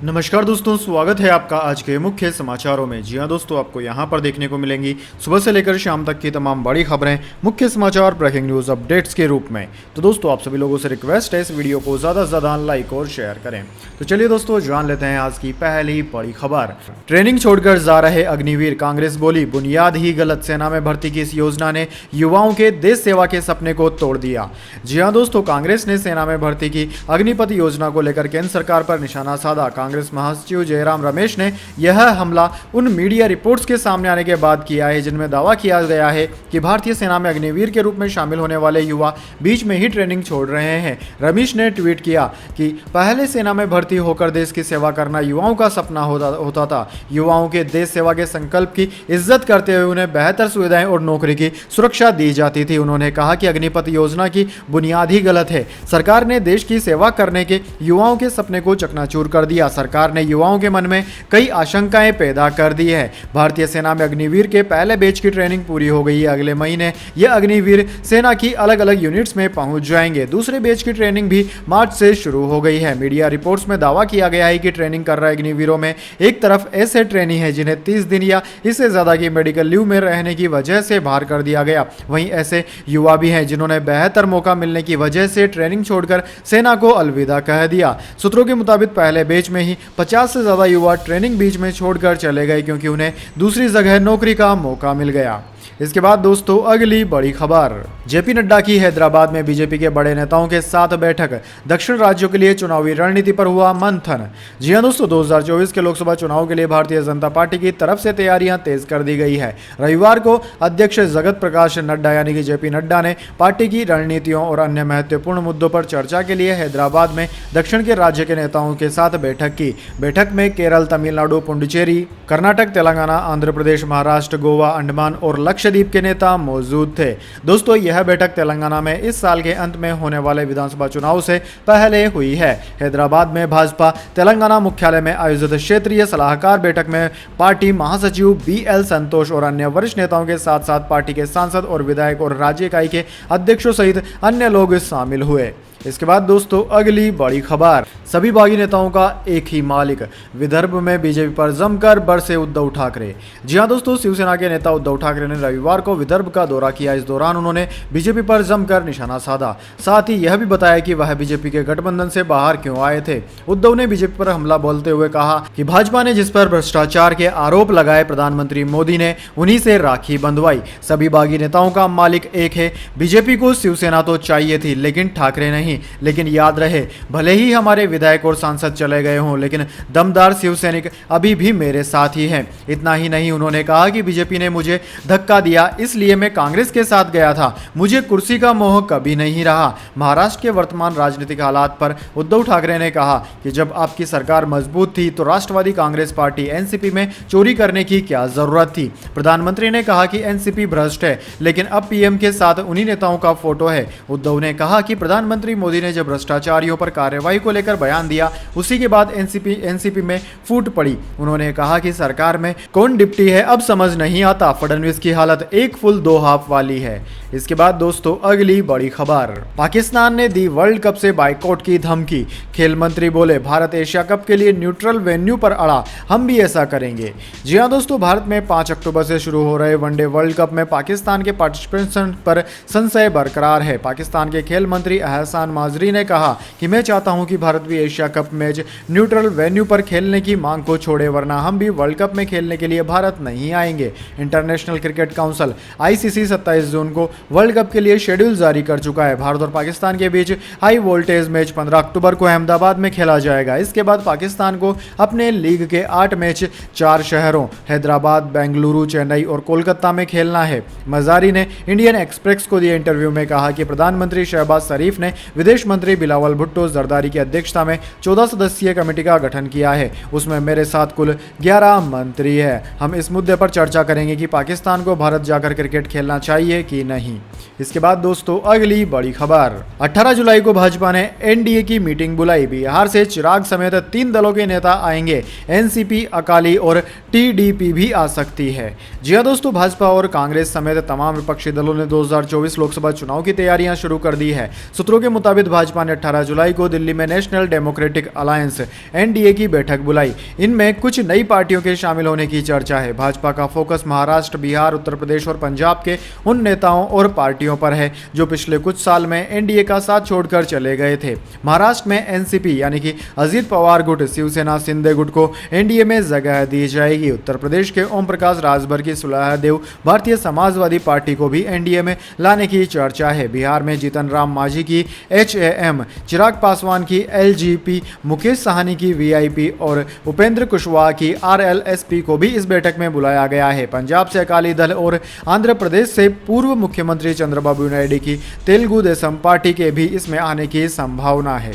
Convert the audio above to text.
नमस्कार दोस्तों, स्वागत है आपका आज के मुख्य समाचारों में। जी हां दोस्तों, आपको यहां पर देखने को मिलेंगी सुबह से लेकर शाम तक की तमाम बड़ी खबरें मुख्य समाचार ब्रेकिंग न्यूज़ अपडेट्स के रूप में। तो दोस्तों, आप सभी लोगों से रिक्वेस्ट है इस वीडियो को ज़्यादा से ज़्यादा लाइक और शेयर करें। तो चलिए दोस्तों, जान लेते हैं आज की पहली बड़ी खबर। ट्रेनिंग छोड़कर जा रहे अग्निवीर, कांग्रेस बोली बुनियाद ही गलत। सेना में भर्ती की इस योजना ने युवाओं के देश सेवा के सपने को तोड़ दिया। जी हाँ दोस्तों, कांग्रेस ने सेना में भर्ती की अग्निपथ योजना को लेकर केंद्र सरकार पर निशाना साधा। कांग्रेस महासचिव जयराम रमेश ने यह हमला उन मीडिया रिपोर्ट्स के सामने आने के बाद किया है जिनमें दावा किया गया है कि भारतीय सेना में अग्निवीर के रूप में शामिल होने वाले युवा बीच में ही ट्रेनिंग छोड़ रहे हैं। रमेश ने ट्वीट किया कि पहले सेना में भर्ती होकर देश की सेवा करना युवाओं का सपना होता था। युवाओं के देश सेवा के संकल्प की इज्जत करते हुए उन्हें बेहतर सुविधाएं और नौकरी की सुरक्षा दी जाती थी। उन्होंने कहा कि अग्निपथ योजना की बुनियाद ही गलत है। सरकार ने देश की सेवा करने के युवाओं के सपने को चकनाचूर कर दिया। सरकार ने युवाओं के मन में कई आशंकाएं पैदा कर दी है। भारतीय सेना में अग्निवीर के पहले बैच की ट्रेनिंग पूरी हो गई है। अगले महीने ये अग्निवीर सेना की अलग अलग यूनिट्स में पहुंच जाएंगे। दूसरे बैच की ट्रेनिंग भी मार्च से शुरू हो गई है। मीडिया रिपोर्ट्स में दावा किया गया है कि ट्रेनिंग कर रहे अग्निवीरों में एक तरफ ऐसे ट्रेनी है जिन्हें 30 दिन या इससे ज्यादा की मेडिकल लीव में रहने की वजह से बाहर कर दिया गया। वहीं ऐसे युवा भी हैं जिन्होंने बेहतर मौका मिलने की वजह से ट्रेनिंग छोड़कर सेना को अलविदा कह दिया। सूत्रों के मुताबिक पहले बैच में ही 50 से ज्यादा युवा ट्रेनिंग बीच में छोड़कर चले गए क्योंकि उन्हें दूसरी जगह नौकरी का मौका मिल गया। इसके बाद दोस्तों, अगली बड़ी खबर। जेपी नड्डा की हैदराबाद में बीजेपी के बड़े नेताओं के साथ बैठक। दक्षिण राज्यों के लिए चुनावी रणनीति पर हुआ मंथन। जी हां दोस्तों, 2024 के लोकसभा चुनाव के लिए भारतीय जनता पार्टी की तरफ से तैयारियां तेज कर दी गई है। रविवार को अध्यक्ष जगत प्रकाश नड्डा यानी कि जेपी नड्डा ने पार्टी की रणनीतियों और अन्य महत्वपूर्ण मुद्दों पर चर्चा के लिए हैदराबाद में दक्षिण के राज्य के नेताओं के साथ बैठक की। बैठक में केरल, तमिलनाडु, पुडुचेरी, कर्नाटक, तेलंगाना, आंध्र प्रदेश, महाराष्ट्र, गोवा, अंडमान और लक्षद्वीप के नेता मौजूद थे। दोस्तों, यह बैठक तेलंगाना में इस साल के अंत में होने वाले विधानसभा चुनाव से पहले हुई है। हैदराबाद में भाजपा तेलंगाना मुख्यालय में आयोजित क्षेत्रीय सलाहकार बैठक में पार्टी महासचिव BL संतोष और अन्य वरिष्ठ नेताओं के साथ साथ पार्टी के सांसद और विधायक और राज्य इकाई के अध्यक्षों सहित अन्य लोग शामिल हुए। इसके बाद दोस्तों, अगली बड़ी खबर। सभी बागी नेताओं का एक ही मालिक। विदर्भ में बीजेपी पर जमकर बरसे उद्धव ठाकरे। जी हां दोस्तों, शिवसेना के नेता उद्धव ठाकरे ने रविवार को विदर्भ का दौरा किया। इस दौरान उन्होंने बीजेपी पर जमकर निशाना साधा। साथ ही यह भी बताया कि वह बीजेपी के गठबंधन से बाहर क्यों आए थे। उद्धव ने बीजेपी पर हमला बोलते हुए कहा कि भाजपा ने जिस पर भ्रष्टाचार के आरोप लगाए, प्रधानमंत्री मोदी ने उन्हीं से राखी बंधवाई। सभी बागी नेताओं का मालिक एक है। बीजेपी को शिवसेना तो चाहिए थी लेकिन ठाकरे नहीं। लेकिन याद रहे, भले ही हमारे विधायक और सांसद चले गए हों लेकिन दमदार शिवसैनिक अभी भी मेरे साथ ही हैं। इतना ही नहीं, उन्होंने कहा कि बीजेपी ने मुझे धक्का दिया इसलिए मैं कांग्रेस के साथ गया था। मुझे कुर्सी का मोह कभी नहीं रहा। महाराष्ट्र के वर्तमान राजनीतिक हालात पर उद्धव ठाकरे ने कहा कि जब आपकी सरकार मजबूत थी तो राष्ट्रवादी कांग्रेस पार्टी NCP में चोरी करने की क्या जरूरत थी। प्रधानमंत्री ने कहा कि NCP भ्रष्ट है लेकिन अब PM के साथ उन्हीं नेताओं का फोटो है। उद्धव ने कहा कि प्रधानमंत्री मोदी ने जब भ्रष्टाचारियों पर कार्रवाई को लेकर बयान दिया उसी के बाद NCP में फूट पड़ी। उन्होंने कहा कि सरकार में कौन डिप्टी है अब समझ नहीं आता। फडणवीस की हालत एक फुल दो हाफ वाली है। इसके बाद दोस्तों, अगली बड़ी खबर। पाकिस्तान ने दी वर्ल्ड कप से बाइकआउट की धमकी। खेल मंत्री बोले भारत एशिया कप के लिए न्यूट्रल वेन्यू पर अड़ा, हम भी ऐसा करेंगे। जी हां दोस्तों, भारत में 5 अक्टूबर से शुरू हो रहे वनडे वर्ल्ड कप में पाकिस्तान के पार्टिसिपेशन पर संशय बरकरार है। पाकिस्तान के खेल मंत्री एहसान माजरी ने कहा कि मैं चाहता हूं कि भारत भी Asia cup match neutral venue पर खेलने की मांग को छोड़े, वरना हम भी वर्ल्ड कप में खेलने के लिए भारत नहीं आएंगे। इंटरनेशनल क्रिकेट काउंसिल ICC 27 जून को वर्ल्ड कप के लिए शेड्यूल जारी कर चुका है। भारत और पाकिस्तान के बीच हाई वोल्टेज मैच 15 अक्टूबर को अहमदाबाद में खेला जाएगा। इसके बाद पाकिस्तान को अपने लीग के 8 मैच 4 शहरों हैदराबाद, बेंगलुरु, चेन्नई और कोलकाता में खेलना है। मजारी ने इंडियन एक्सप्रेस को दिए इंटरव्यू में कहा कि प्रधानमंत्री शहबाज शरीफ ने विदेश मंत्री बिलावल भुट्टो जरदारी की अध्यक्षता में 14 सदस्यीय कमेटी का गठन किया है। उसमें मेरे साथ कुल 11 मंत्री हैं। हम इस मुद्दे पर चर्चा करेंगे कि पाकिस्तान को भारत जाकर क्रिकेट खेलना चाहिए कि नहीं। इसके बाद दोस्तों, अगली बड़ी खबर। 18 जुलाई को भाजपा ने NDA की मीटिंग बुलाई। बिहार से चिराग समेत 3 दलों के नेता आएंगे। NCP, अकाली और TDP भी आ सकती है। जी हां दोस्तों, भाजपा और कांग्रेस समेत तमाम विपक्षी दलों ने 2024 लोकसभा चुनाव की तैयारियां शुरू कर दी है। सूत्रों के मुताबिक भाजपा ने 18 जुलाई को दिल्ली में नेशनल डेमोक्रेटिक अलायंस एनडीए की बैठक बुलाई। इनमें कुछ नई पार्टियों के शामिल होने की चर्चा है। भाजपा का फोकस महाराष्ट्र, बिहार, उत्तर प्रदेश और पंजाब के उन नेताओं और पार्टियों पर है जो पिछले कुछ साल में एनडीए का साथ छोड़कर चले गए थे। महाराष्ट्र में एनसीपी यानी कि अजित पवार गुट, शिवसेना शिंदे गुट को एनडीए में जगह दी जाएगी। उत्तर प्रदेश के ओम प्रकाश राजभर की सुलहदेव भारतीय समाजवादी पार्टी को भी एनडीए में लाने की चर्चा है। बिहार में जीतन राम मांझी की एचएएम, चिराग पासवान की एलजेपी, मुकेश साहनी की वीआईपी और उपेंद्र कुशवाहा की आरएलएसपी को भी इस बैठक में बुलाया गया है। पंजाब से अकाली दल और आंध्र प्रदेश से पूर्व मुख्यमंत्री चंद्रबाबू नायडू की तेलुगु देशम पार्टी के भी इसमें आने की संभावना है।